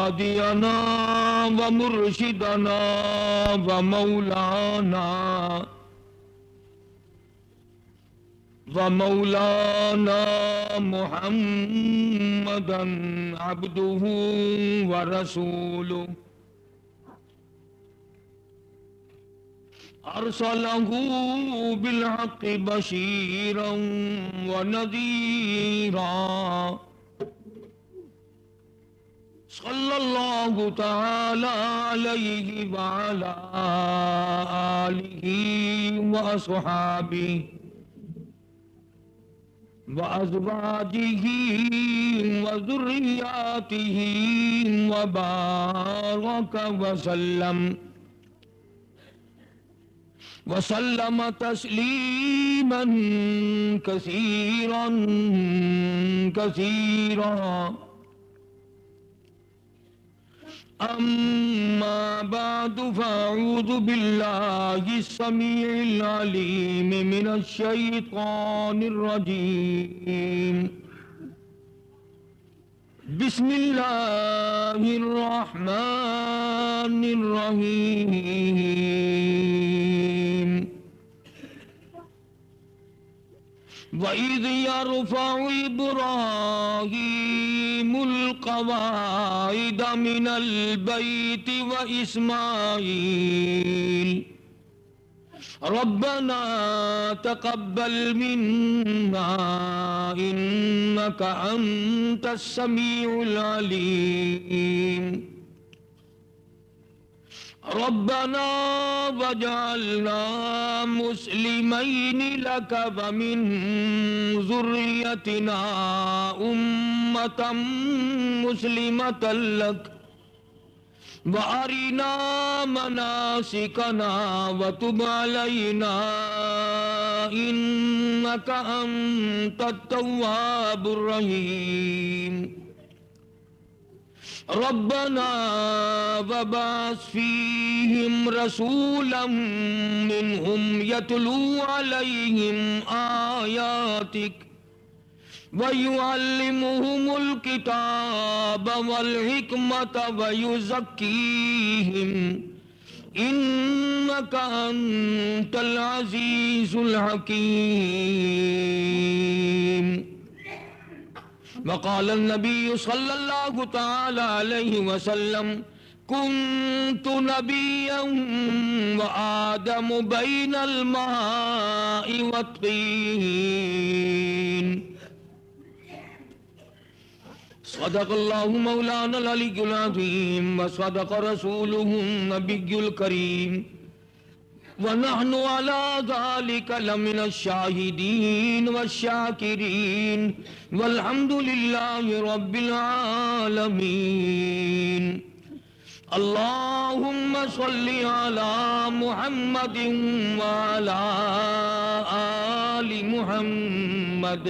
هادينا ومرشدنا ومولانا محمدا عبده ورسوله أرسله بالحق بشيرا ونذيرا صلى الله تعالى عليه وعلى آله وأصحابه وأزواجه وذرياته وبارك وسلم تسليما كثيرا كثيرا. أما بعد فأعوذ بالله السميع العليم من الشيطان الرجيم. بسم الله الرحمن الرحيم. وَإِذْ يَرْفَعُ إِبْرَاهِيمُ الْقَوَاعِدَ مِنَ الْبَيْتِ وَإِسْمَاعِيلُ رَبَّنَا تَقَبَّلْ مِنَّا إِنَّكَ أَنْتَ السَّمِيعُ الْعَلِيمُ ربنا وجعلنا مسلمين لك ومن ذريتنا أمة مسلمة لك وأرنا مناسكنا وتب علينا إنك أنت التواب الرحيم ربنا وبعث فيهم رسولا منهم يتلو عليهم آياتك ويعلمهم الكتاب والحكمة ويزكيهم إنك أنت العزيز الحكيم. وقال النبي صلى الله تعالى عليه وسلم كنت نبيا وآدم بين الماء والطين. صدق الله مولانا العلي العظيم وصدق رسوله النبي الكريم ونحن على ذلك لمن الشاهدين والشاكرين والحمد لله رب العالمين. اللهم صل على محمد وعلى آل محمد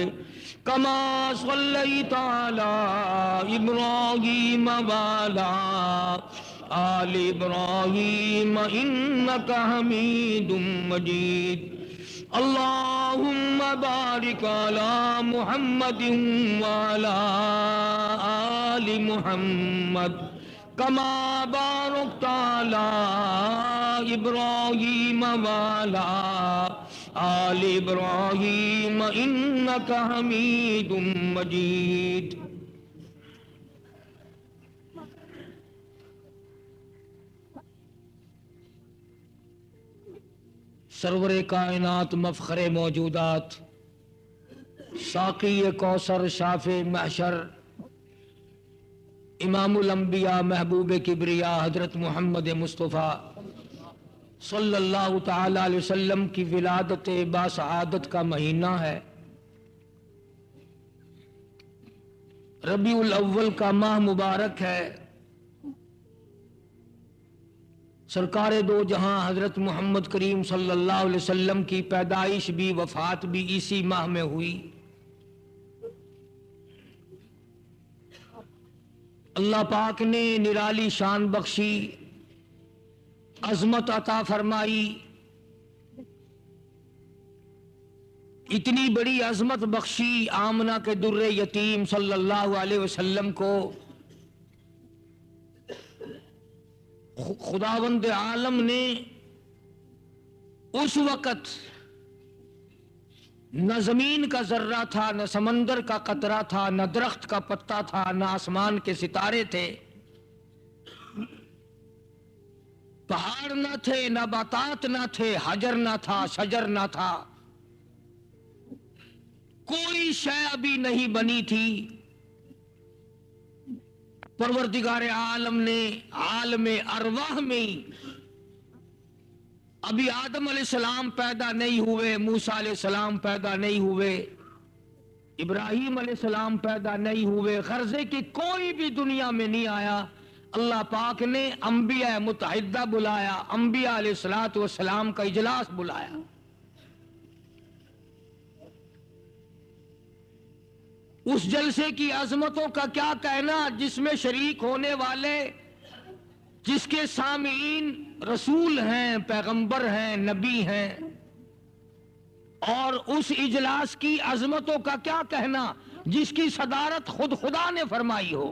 كما صليت على إبراهيم وعلى آل إبراهيم إنك حميد مجيد. اللهم بارك على محمد وعلى آل محمد كما باركت على إبراهيم وعلى آل إبراهيم إنك حميد مجيد. سرور کائنات مفخر موجودات ساقی کوثر شافع محشر امام الانبیاء محبوب کبریا حضرت محمد مصطفیٰ صلی اللہ تعالی علیہ وسلم کی ولادت باسعادت کا مہینہ ہے. ربیع الاول کا ماہ مبارک ہے. سرکار دو جہاں حضرت محمد کریم صلی اللہ علیہ وسلم کی پیدائش بھی وفات بھی اسی ماہ میں ہوئی. اللہ پاک نے نرالی شان بخشی، عظمت عطا فرمائی، اتنی بڑی عظمت بخشی آمنہ کے در یتیم صلی اللہ علیہ وسلم کو خداوند عالم نے اس وقت نہ زمین کا ذرہ تھا، نہ سمندر کا قطرہ تھا، نہ درخت کا پتا تھا، نہ آسمان کے ستارے تھے، پہاڑ نہ تھے، نباتات نہ تھے، حجر نہ تھا، شجر نہ تھا، کوئی شے ابھی نہیں بنی تھی۔ پروردگار عالم نے عالم ارواح میں ہی، ابھی آدم علیہ السلام پیدا نہیں ہوئے، موسیٰ علیہ السلام پیدا نہیں ہوئے، ابراہیم علیہ السلام پیدا نہیں ہوئے، غرضے کہ کوئی بھی دنیا میں نہیں آیا، اللہ پاک نے انبیاء متحدہ بلایا، انبیاء علیہ السلام کا اجلاس بلایا۔ اس جلسے کی عظمتوں کا کیا کہنا، جس میں شریک ہونے والے، جس کے سامعین رسول ہیں، پیغمبر ہیں، نبی ہیں، اور اس اجلاس کی عظمتوں کا کیا کہنا جس کی صدارت خود خدا نے فرمائی ہو۔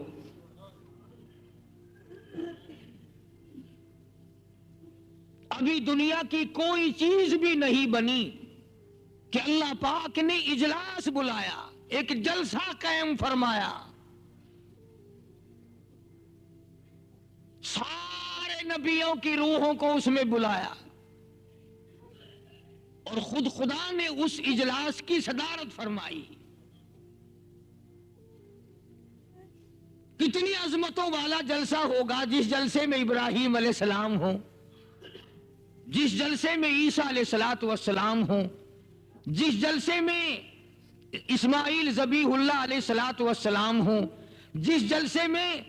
ابھی دنیا کی کوئی چیز بھی نہیں بنی کہ اللہ پاک نے اجلاس بلایا، ایک جلسہ قائم فرمایا، سارے نبیوں کی روحوں کو اس میں بلایا، اور خود خدا نے اس اجلاس کی صدارت فرمائی۔ کتنی عظمتوں والا جلسہ ہوگا جس جلسے میں ابراہیم علیہ السلام ہوں، جس جلسے میں عیسیٰ علیہ السلام ہوں، جس جلسے میں اسماعیل ذبیح اللہ علیہ السلام ہوں، جس جلسے میں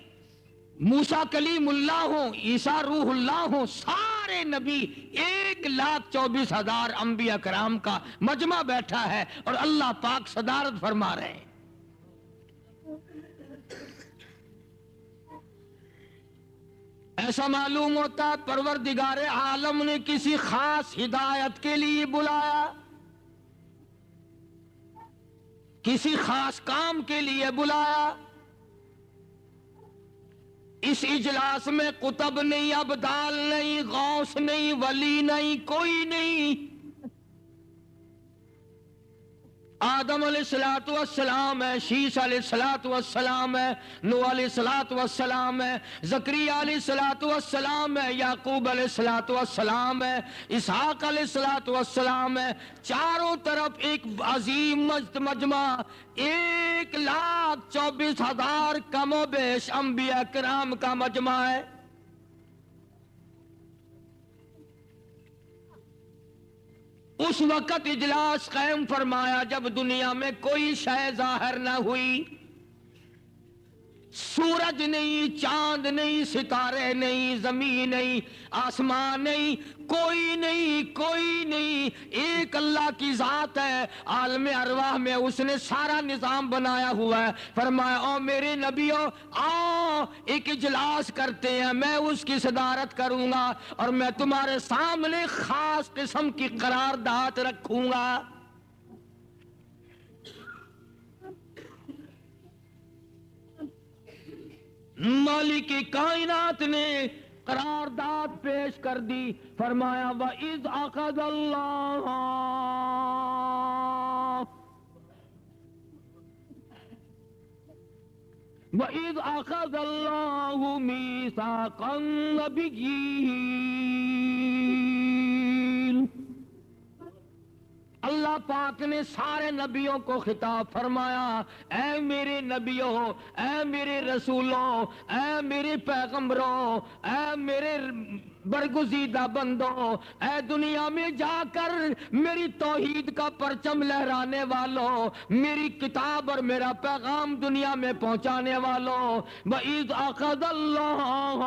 موسیٰ کلیم اللہ ہوں، عیسیٰ روح اللہ ہوں، سارے نبی 1,24,000 انبیاء کرام کا مجمع بیٹھا ہے اور اللہ پاک صدارت فرما رہے ہیں۔ ایسا معلوم ہوتا پروردگار عالم نے کسی خاص ہدایت کے لیے بلایا، کسی خاص کام کے لیے بلایا۔ اس اجلاس میں قطب نہیں، ابدال نہیں، غوث نہیں، ولی نہیں، کوئی نہیں۔ آدم علیہ السلام ہے، شیس علیہ السلام ہے، نوح علیہ السلام ہے، زکریا علیہ السلام ہے، یعقوب علیہ السلام ہے، اسحاق علیہ السلام ہے، چاروں طرف ایک عظیم مجمع 1,24,000 کم و بیش انبیاء کرام کا مجمع ہے۔ اس وقت اجلاس قائم فرمایا جب دنیا میں کوئی شے ظاہر نہ ہوئی، سورج نہیں، چاند نہیں، ستارے نہیں، زمین نہیں، آسمان نہیں، کوئی نہیں، کوئی نہیں، ایک اللہ کی ذات ہے۔ عالم ارواح میں اس نے سارا نظام بنایا ہوا ہے۔ فرمایا او میرے نبیوں، آؤ ایک اجلاس کرتے ہیں، میں اس کی صدارت کروں گا اور میں تمہارے سامنے خاص قسم کی قرارداد رکھوں گا۔ مالک کائنات نے قرارداد پیش کر دی، فرمایا وَإِذْ أَخَذَ اللَّهُ مِيثَاقَ النَّبِيِّينَ، اللہ پاک نے سارے نبیوں کو خطاب فرمایا، اے میرے نبیوں، اے میرے رسولوں، اے میرے پیغمبروں، اے میرے برگزیدہ بندوں، اے دنیا میں جا کر میری توحید کا پرچم لہرانے والوں، میری کتاب اور میرا پیغام دنیا میں پہنچانے والوں، وَإِذْ أَخَذَ اللَّهُ،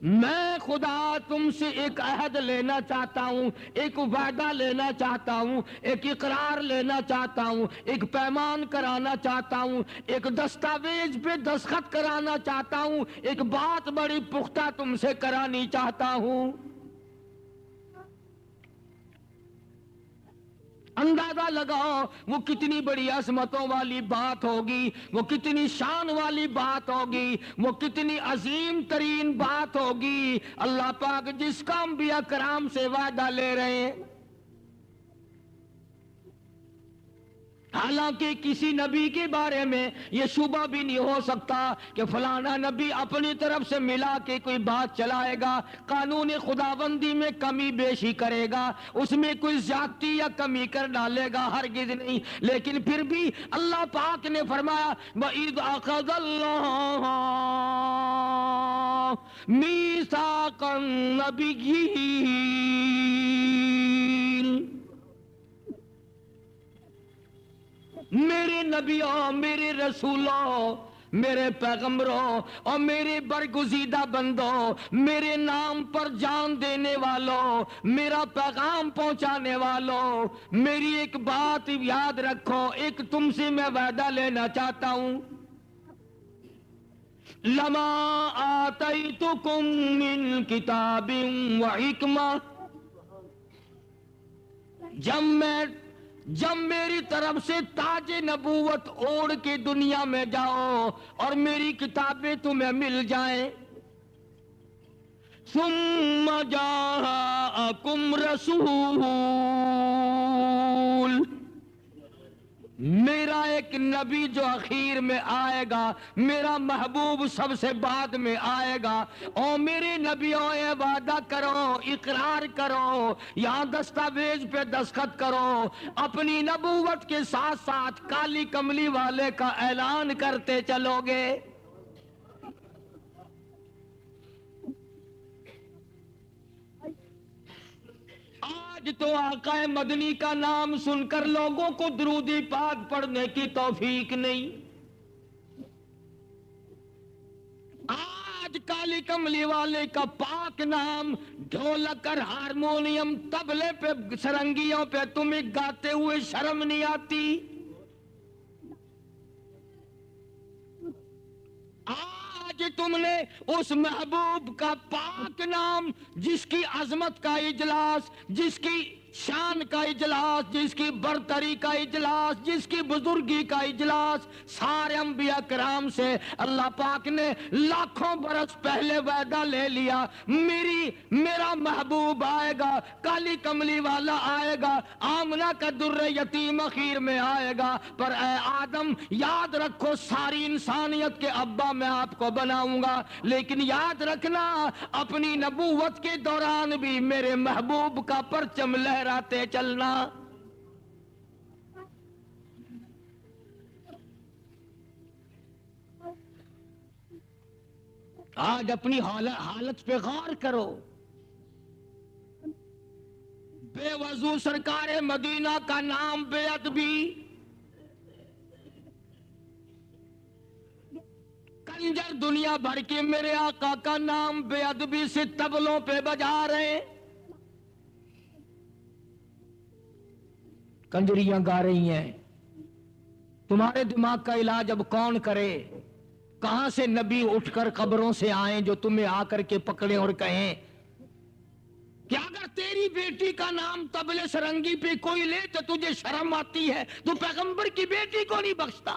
میں خدا تم سے ایک عہد لینا چاہتا ہوں، ایک وعدہ لینا چاہتا ہوں، ایک اقرار لینا چاہتا ہوں، ایک پیمان کرانا چاہتا ہوں، ایک دستاویز پہ دستخط کرانا چاہتا ہوں، ایک بات بڑی پختہ تم سے کرانی چاہتا ہوں۔ اندازہ لگاؤ وہ کتنی بڑی عظمتوں والی بات ہوگی، وہ کتنی شان والی بات ہوگی، وہ کتنی عظیم ترین بات ہوگی اللہ پاک جس کا انبیاء کرام سے وعدہ لے رہے ہیں۔ حالانکہ کسی نبی کے بارے میں یہ شبہ بھی نہیں ہو سکتا کہ فلانا نبی اپنی طرف سے ملا کے کوئی بات چلائے گا، قانون خداوندی میں کمی بیشی کرے گا، اس میں کوئی زیادتی یا کمی کر ڈالے گا، ہرگز نہیں۔ لیکن پھر بھی اللہ پاک نے فرمایا وَإِذْ أَخَذَ اللَّهُ مِيثَاقَ النَّبِيِّينَ، میرے نبیوں، میرے رسولوں، میرے پیغمبروں اور میرے برگزیدہ بندوں، میرے نام پر جان دینے والوں، میرا پیغام پہنچانے والوں، میری ایک بات یاد رکھو، ایک تم سے میں وعدہ لینا چاہتا ہوں۔ لما آتیتکم من کتاب و حکمہ، جب میری طرف سے تاج نبوت اوڑھ کے دنیا میں جاؤ اور میری کتابیں تمہیں مل جائیں، ثم جاءکم رسول، میرا ایک نبی جو اخیر میں آئے گا، میرا محبوب سب سے بعد میں آئے گا، اور میرے نبیوں یہ وعدہ کرو، اقرار کرو، یہاں دستاویز پہ دستخط کرو، اپنی نبوت کے ساتھ ساتھ کالی کملی والے کا اعلان کرتے چلو گے۔ آج تو آقا مدنی کا نام سن کر لوگوں کو درود پاک پڑھنے کی توفیق نہیں۔ آج کالی کملی والے کا پاک نام ڈھولک اور ہارمونیم طبلے پہ سرنگیوں پہ تمہیں گاتے ہوئے شرم نہیں آتی؟ آج تم نے اس محبوب کا پاک نام، جس کی عظمت کا اجلاس، جس کی شان کا اجلاس، جس کی برتری کا اجلاس، جس کی بزرگی کا اجلاس، سارے انبیاء کرام سے اللہ پاک نے لاکھوں برس پہلے وعدہ لے لیا، میرا محبوب آئے گا، کالی کملی والا آئے گا، آمنہ کا در یتیم اخیر میں آئے گا، پر اے آدم یاد رکھو ساری انسانیت کے ابا میں آپ کو بناؤں گا، لیکن یاد رکھنا اپنی نبوت کے دوران بھی میرے محبوب کا پرچم لہراتے چلنا۔ آج اپنی حالت پہ غور کرو، بے وضو سرکار مدینہ کا نام بے ادبی، کنجر دنیا بھر کے میرے آقا کا نام بے ادبی سے طبلوں پہ بجا رہے، کنجریاں گا رہی ہیں۔ تمہارے دماغ کا علاج اب کون کرے؟ کہاں سے نبی اٹھ کر قبروں سے آئیں جو تمہیں آ کر کے پکڑیں اور کہیں کہ اگر تیری بیٹی کا نام طبلے سرنگی پہ کوئی لے تو تجھے شرم آتی ہے، تو پیغمبر کی بیٹی کو نہیں بخشتا۔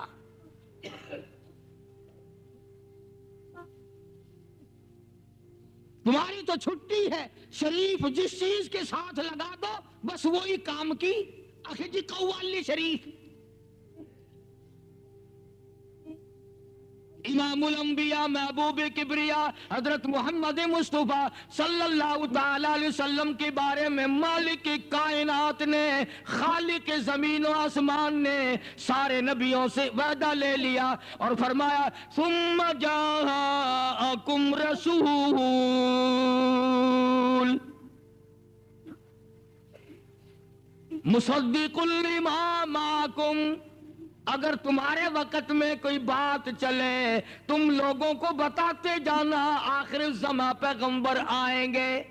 تمہاری تو چھٹی ہے، شریف جس چیز کے ساتھ لگا دو بس وہی کام کی، آخر جی قوالی شریف۔ امام الانبیاء محبوب کبریا حضرت محمد مصطفیٰ صلی اللہ تعالی علیہ وسلم کے بارے میں مالک کائنات نے، خالق زمین و آسمان نے سارے نبیوں سے وعدہ لے لیا اور فرمایا ثم جاءکم رسول مصدق لما معکم، اگر تمہارے وقت میں کوئی بات چلے تم لوگوں کو بتاتے جانا آخر الزماں پیغمبر آئیں گے،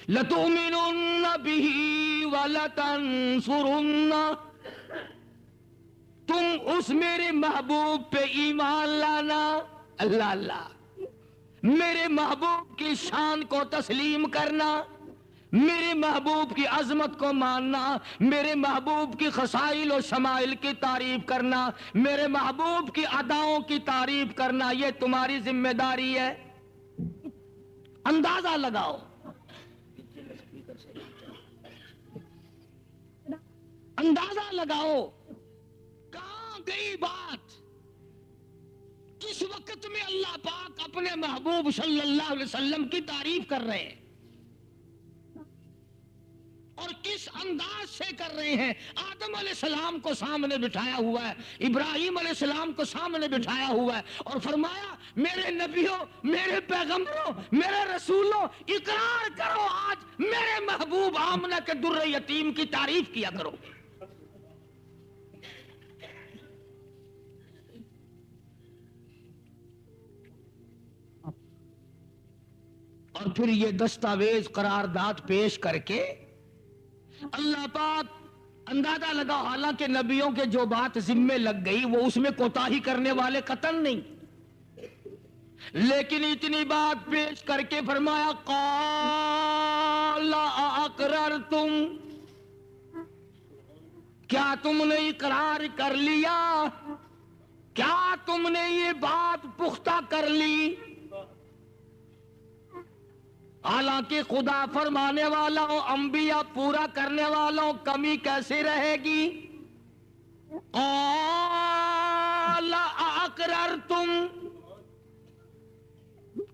لَتُؤْمِنُنَّ بِهِ وَلَتَنْصُرُنَّ، تم اس میرے محبوب پہ ایمان لانا، اللہ میرے محبوب کی شان کو تسلیم کرنا، میرے محبوب کی عظمت کو ماننا، میرے محبوب کی خصائل و شمائل کی تعریف کرنا، میرے محبوب کی اداؤں کی تعریف کرنا، یہ تمہاری ذمہ داری ہے۔ اندازہ لگاؤ، اندازہ لگاؤ کہاں گئی بات؟ کس وقت میں اللہ پاک اپنے محبوب صلی اللہ علیہ وسلم کی تعریف کر رہے ہیں اور کس انداز سے کر رہے ہیں؟ آدم علیہ السلام کو سامنے بٹھایا ہوا ہے، ابراہیم علیہ السلام کو سامنے بٹھایا ہوا ہے اور فرمایا میرے نبیوں، میرے پیغمبروں، میرے رسولوں، اقرار کرو، آج میرے محبوب آمنہ کے در یتیم کی تعریف کیا کرو۔ اور پھر یہ دستاویز قرارداد پیش کر کے اللہ پاک، اندازہ لگاؤ، حالانکہ نبیوں کے جو بات ذمے لگ گئی وہ اس میں کوتاہی کرنے والے قطعاً نہیں، لیکن اتنی بات پیش کر کے فرمایا قال اقررتم، کیا تم نے اقرار کر لیا؟ کیا تم نے یہ بات پختہ کر لی؟ حالانکہ خدا فرمانے والا ہو، انبیاء پورا کرنے والوں، کمی کیسے رہے گی؟ قال اقررتم،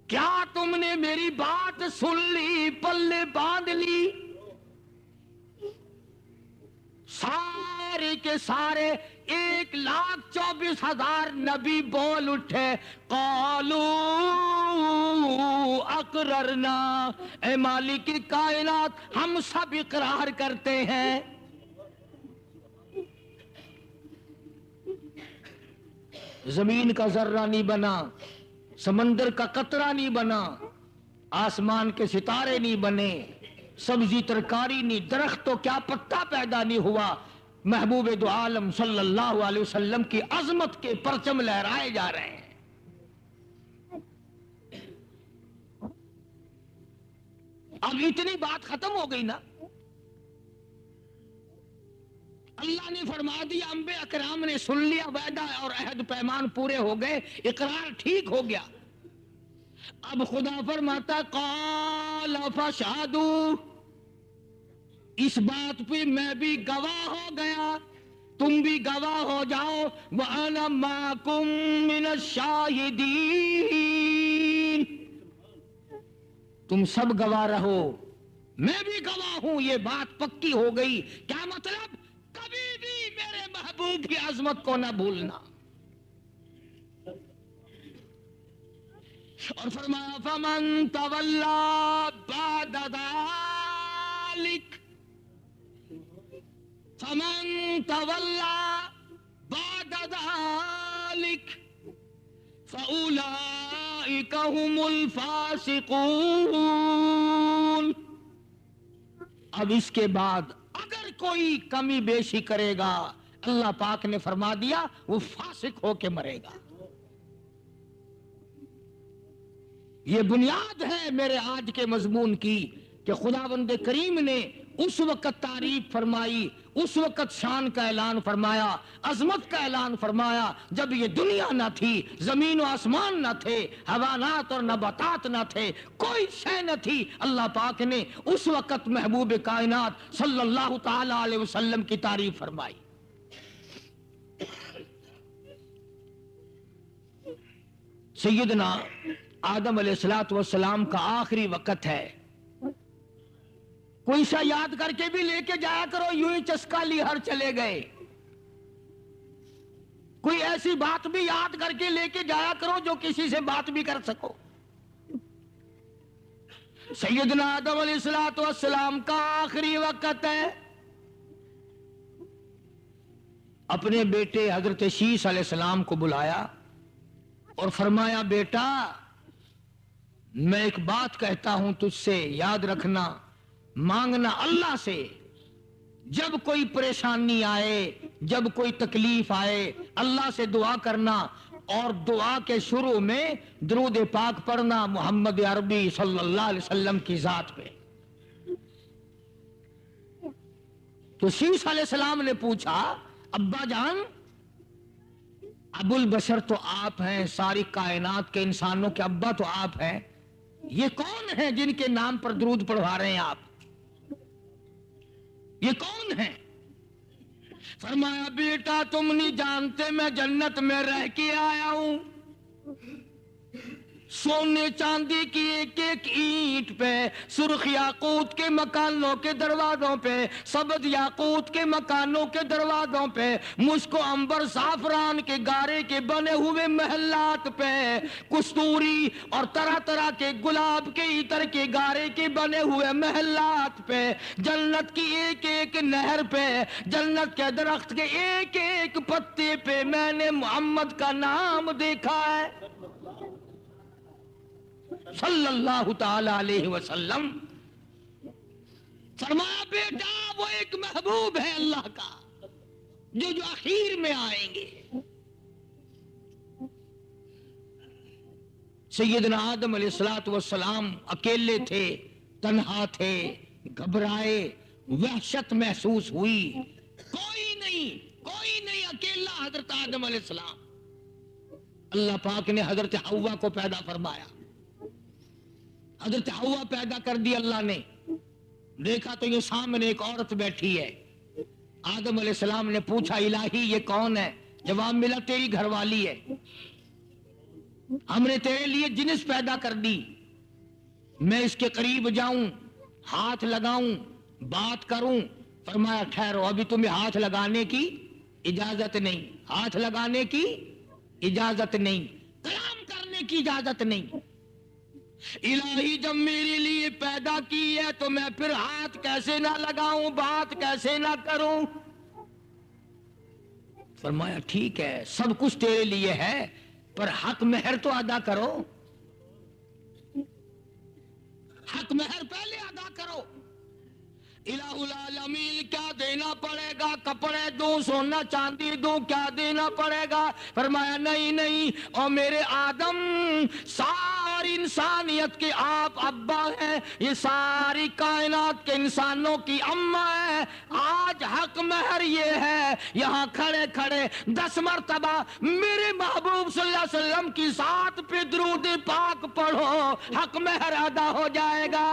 کیا تم نے میری بات سن لی، پلے باندھ لی؟ سارے کے سارے 1,24,000 نبی بول اٹھے قالوا اقررنا، اے مالک کائنات ہم سب اقرار کرتے ہیں۔ زمین کا ذرہ نہیں بنا، سمندر کا قطرہ نہیں بنا، آسمان کے ستارے نہیں بنے، سبزی ترکاری نہیں، درخت تو کیا پتا پیدا نہیں ہوا، محبوب دو عالم صلی اللہ علیہ وسلم کی عظمت کے پرچم لہرائے جا رہے ہیں۔ اب اتنی بات ختم ہو گئی نا، اللہ نے فرما دیا، انبیاء کرام نے سن لیا، وعدہ اور عہد پیمان پورے ہو گئے، اقرار ٹھیک ہو گیا۔ اب خدا فرماتا قال فاشہدوا، اس بات پہ میں بھی گواہ ہو گیا، تم بھی گواہ ہو جاؤ، وَأَنَا مَعَكُم مِّنَ الشَّاهِدِينَ، تم سب گواہ رہو، میں بھی گواہ ہوں، یہ بات پکی ہو گئی۔ کیا مطلب؟ کبھی بھی میرے محبوب کی عظمت کو نہ بھولنا۔ اور فرمایا فَمَن تَوَلَّىٰ بَعْدَ ذَلِكَ، فَمَن تَوَلَّىٰ بَعْدَ ذَلِكَ فَأُولَٰئِكَ هُمُ الْفَاسِقُونَ، اب اس کے بعد اگر کوئی کمی بیشی کرے گا، اللہ پاک نے فرما دیا وہ فاسق ہو کے مرے گا۔ یہ بنیاد ہے میرے آج کے مضمون کی کہ خداوند کریم نے اس وقت تعریف فرمائی، اس وقت شان کا اعلان فرمایا، عظمت کا اعلان فرمایا جب یہ دنیا نہ تھی، زمین و آسمان نہ تھے، حیوانات اور نباتات نہ تھے، کوئی شے نہ تھی، اللہ پاک نے اس وقت محبوب کائنات صلی اللہ تعالی علیہ وسلم کی تعریف فرمائی۔ سیدنا آدم علیہ السلام کا آخری وقت ہے، کوئی سا یاد کر کے بھی لے کے جایا کرو، یوں ہی چسکا لی ہر چلے گئے، کوئی ایسی بات بھی یاد کر کے لے کے جایا کرو جو کسی سے بات بھی کر سکو۔ سیدنا آدم علیہ السلام کا آخری وقت ہے، اپنے بیٹے حضرت شیس علیہ السلام کو بلایا اور فرمایا بیٹا میں ایک بات کہتا ہوں تجھ سے، یاد رکھنا، مانگنا اللہ سے، جب کوئی پریشانی آئے، جب کوئی تکلیف آئے، اللہ سے دعا کرنا، اور دعا کے شروع میں درود پاک پڑھنا محمد عربی صلی اللہ علیہ وسلم کی ذات پہ۔ تو شیس علیہ السلام نے پوچھا ابا جان ابو البشر تو آپ ہیں، ساری کائنات کے انسانوں کے ابا تو آپ ہیں، یہ کون ہیں جن کے نام پر درود پڑھوا رہے ہیں آپ؟ یہ کون ہیں؟ فرمایا بیٹا تم نہیں جانتے میں جنت میں رہ کے آیا ہوں، سونے چاندی کی ایک ایک اینٹ پہ، سرخ یاقوت کے مکانوں کے دروازوں پہ، سبز یاقوت کے مکانوں کے دروازوں پہ، مشک و عنبر زعفران کے گارے کے بنے ہوئے محلات پہ، کستوری اور طرح طرح کے گلاب کے عطر کے گارے کے بنے ہوئے محلات پہ، جنت کی ایک ایک نہر پہ، جنت کے درخت کے ایک ایک پتے پہ میں نے محمد کا نام دیکھا ہے صلی اللہ تعالی علیہ وسلم۔ فرمایا بیٹا وہ ایک محبوب ہے اللہ کا جو آخر میں آئیں گے۔ سیدنا آدم علیہ السلام اکیلے تھے، تنہا تھے، گھبرائے، وحشت محسوس ہوئی، کوئی نہیں اکیلا حضرت آدم علیہ السلام۔ اللہ پاک نے حضرت حوا کو پیدا فرمایا، حضرت حوا پیدا کر دی اللہ نے، دیکھا تو یہ سامنے ایک عورت بیٹھی ہے۔ آدم علیہ السلام نے پوچھا الہی یہ کون ہے؟ جواب ملا تیری گھر والی ہے، ہم نے تیرے لیے جنس پیدا کر دی، میں اس کے قریب جاؤں، ہاتھ لگاؤں، بات کروں؟ فرمایا ٹھہرو ابھی تمہیں ہاتھ لگانے کی اجازت نہیں، ہاتھ لگانے کی اجازت نہیں، کلام کرنے کی اجازت نہیں۔ الہی جب میرے لیے پیدا کی ہے تو میں پھر ہاتھ کیسے نہ لگاؤں، بات کیسے نہ کروں؟ فرمایا ٹھیک ہے سب کچھ تیرے لیے ہے پر حق مہر تو ادا کرو، حق مہر پہلے ادا کرو۔ الہ العالمین کیا دینا پڑے گا؟ کپڑے دوں، سونا چاندی دوں، کیا دینا پڑے گا؟ فرمایا نہیں اور میرے آدم ساری انسانیت کے آپ ابا ہیں، یہ ساری کائنات کے انسانوں کی اماں ہے، آج حق مہر یہ ہے یہاں کھڑے کھڑے 10 مرتبہ میرے محبوب صلی اللہ علیہ وسلم کی ذات پہ درود پاک پڑھو، حق مہر ادا ہو جائے گا۔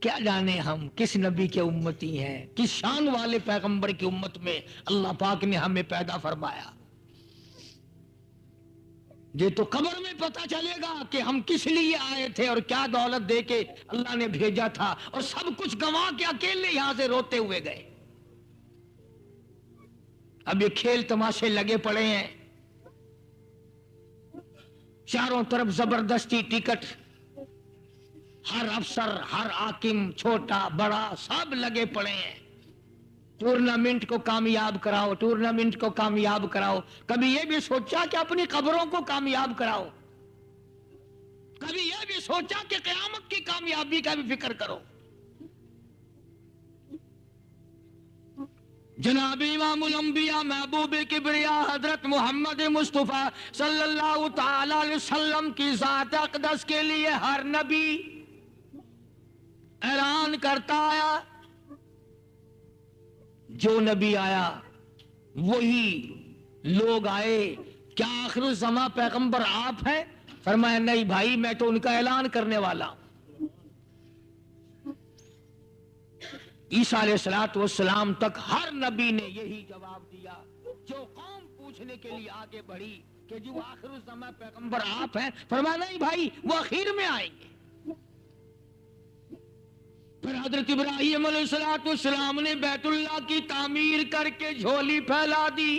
کیا جانے ہم کس نبی کے امتی ہیں، کس شان والے پیغمبر کی امت میں اللہ پاک نے ہمیں پیدا فرمایا۔ یہ تو قبر میں پتہ چلے گا کہ ہم کس لیے آئے تھے اور کیا دولت دے کے اللہ نے بھیجا تھا، اور سب کچھ گنوا کے اکیلے یہاں سے روتے ہوئے گئے۔ اب یہ کھیل تماشے لگے پڑے ہیں، چاروں طرف زبردستی ٹکٹ، ہر افسر، ہر حاکم، چھوٹا بڑا سب لگے پڑے ہیں، ٹورنامنٹ کو کامیاب کراؤ، ٹورنامنٹ کو کامیاب کراؤ۔ کبھی یہ بھی سوچا کہ اپنی قبروں کو کامیاب کراؤ، کبھی یہ بھی سوچا کہ قیامت کی کامیابی کا بھی فکر کرو۔ جناب امام الانبیاء محبوب کبریا حضرت محمد مصطفیٰ صلی اللہ تعالی علیہ وسلم کی ذات اقدس کے لیے ہر نبی اعلان کرتا آیا، جو نبی آیا وہی لوگ آئے۔ کیا آخر الزماں پیغمبر آپ ہیں؟ فرمایا نہیں بھائی میں تو ان کا اعلان کرنے والا ہوں۔ عیسیٰ علیہ السلام تک ہر نبی نے یہی جواب دیا۔ جو قوم پوچھنے کے لیے آگے بڑھی کہ جو آخر الزماں پیغمبر آپ ہیں، فرمایا نہیں بھائی وہ اخیر میں آئیں گے۔ پھر حضرت ابراہیم علیہ السلام نے بیت اللہ کی تعمیر کر کے جھولی پھیلا دی،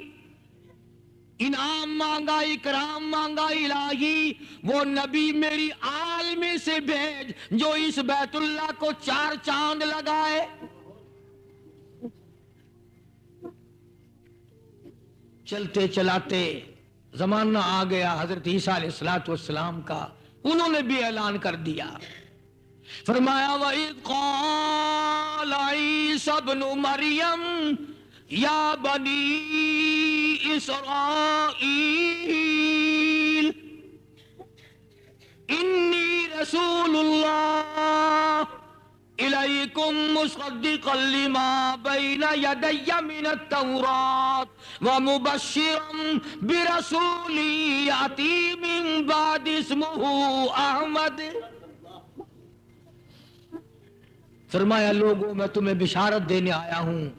انعام مانگا، اکرام مانگا، الہی وہ نبی میری آل میں سے بھیج جو اس بیت اللہ کو 4 چاند لگائے۔ چلتے چلاتے زمانہ آ گیا حضرت عیسیٰ علیہ السلام کا، انہوں نے بھی اعلان کر دیا۔ فرمایا وَإِذْ قَالَ عِيسَى ابْنُ مَرْيَمَ يَا بَنِي إِسْرَائِيلَ انی رسول اللہ الیکم مصدقا لما بین یدی من التوراۃ ومبشرا برسول یاتی من بعد اسمہ احمد. فرمایا لوگوں میں تمہیں بشارت دینے آیا ہوں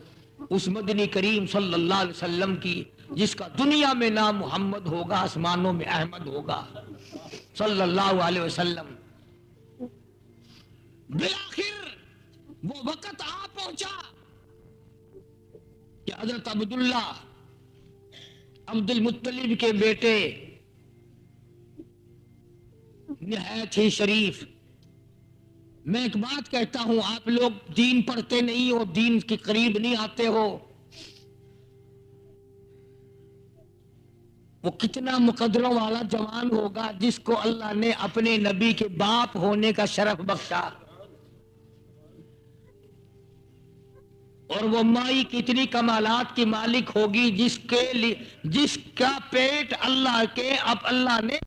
اس مدنی کریم صلی اللہ علیہ وسلم کی جس کا دنیا میں نام محمد ہوگا، آسمانوں میں احمد ہوگا صلی اللہ علیہ وسلم. بالآخر وہ وقت آ پہنچا کہ حضرت عبداللہ عبد المطلب کے بیٹے نہایت ہی شریف. میں ایک بات کہتا ہوں، آپ لوگ دین پڑھتے نہیں ہو، دین کے قریب نہیں آتے ہو. وہ کتنا مقدروں والا جوان ہوگا جس کو اللہ نے اپنے نبی کے باپ ہونے کا شرف بخشا، اور وہ مائی کتنی کمالات کی مالک ہوگی جس کا پیٹ اللہ نے